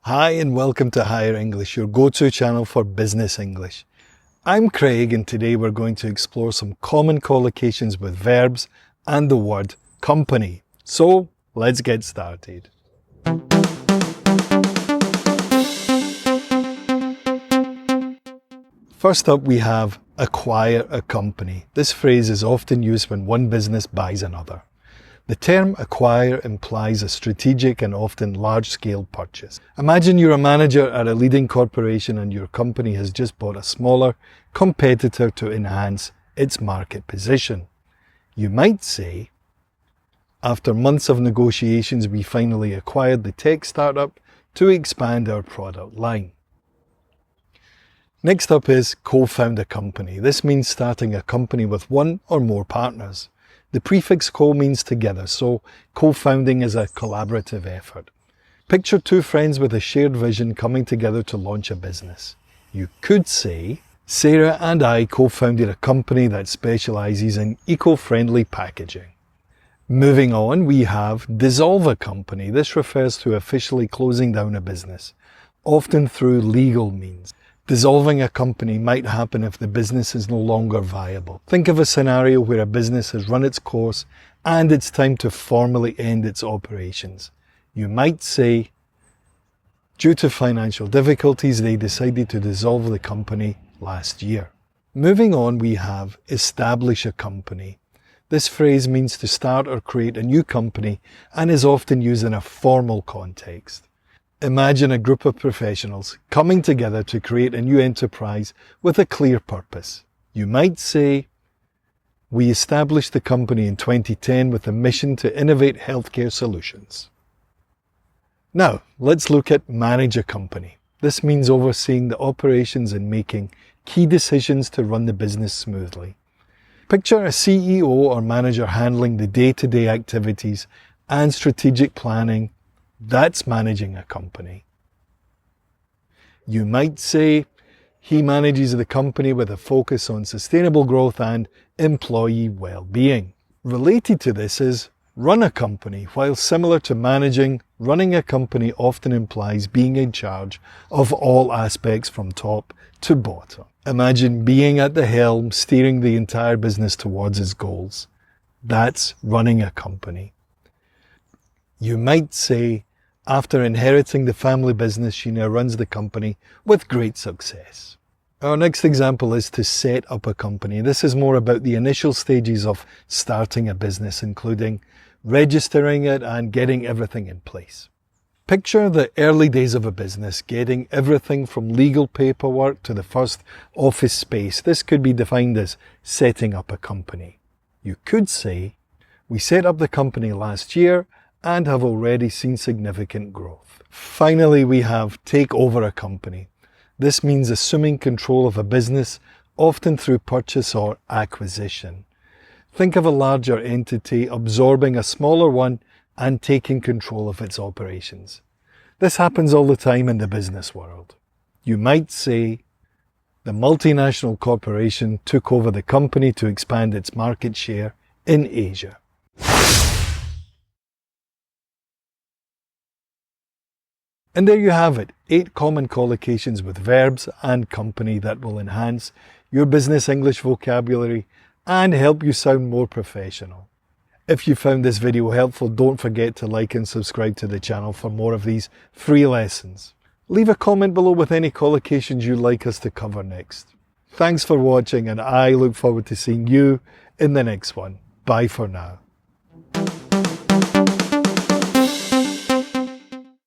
Hi and welcome to Higher English, your go-to channel for business English. I'm Craig and today we're going to explore some common collocations with verbs and the word company. So let's get started. First up we have acquire a company. This phrase is often used when one business buys another. The term acquire implies a strategic and often large-scale purchase. Imagine you're a manager at a leading corporation and your company has just bought a smaller competitor to enhance its market position. You might say, after months of negotiations, we finally acquired the tech startup to expand our product line. Next up is co-found a company. This means starting a company with one or more partners. The prefix co means together, so co-founding is a collaborative effort. Picture two friends with a shared vision coming together to launch a business. You could say, Sarah and I co-founded a company that specializes in eco-friendly packaging. Moving on, we have dissolve a company. This refers to officially closing down a business, often through legal means. Dissolving a company might happen if the business is no longer viable. Think of a scenario where a business has run its course and it's time to formally end its operations. You might say, due to financial difficulties, they decided to dissolve the company last year. Moving on, we have establish a company. This phrase means to start or create a new company and is often used in a formal context. Imagine a group of professionals coming together to create a new enterprise with a clear purpose. You might say, we established the company in 2010 with a mission to innovate healthcare solutions. Now, let's look at manage a company. This means overseeing the operations and making key decisions to run the business smoothly. Picture a CEO or manager handling the day-to-day activities and strategic planning. That's managing a company. You might say, he manages the company with a focus on sustainable growth and employee well-being. Related to this is run a company. While similar to managing, running a company often implies being in charge of all aspects from top to bottom. Imagine being at the helm, steering the entire business towards its goals. That's running a company. You might say, after inheriting the family business, she now runs the company with great success. Our next example is to set up a company. This is more about the initial stages of starting a business, including registering it and getting everything in place. Picture the early days of a business, getting everything from legal paperwork to the first office space. This could be defined as setting up a company. You could say, we set up the company last year and have already seen significant growth. Finally, we have take over a company. This means assuming control of a business, often through purchase or acquisition. Think of a larger entity absorbing a smaller one and taking control of its operations. This happens all the time in the business world. You might say, the multinational corporation took over the company to expand its market share in Asia. And there you have it, 8 common collocations with verbs and company that will enhance your business English vocabulary and help you sound more professional. If you found this video helpful, don't forget to like and subscribe to the channel for more of these free lessons. Leave a comment below with any collocations you'd like us to cover next. Thanks for watching and I look forward to seeing you in the next one. Bye for now.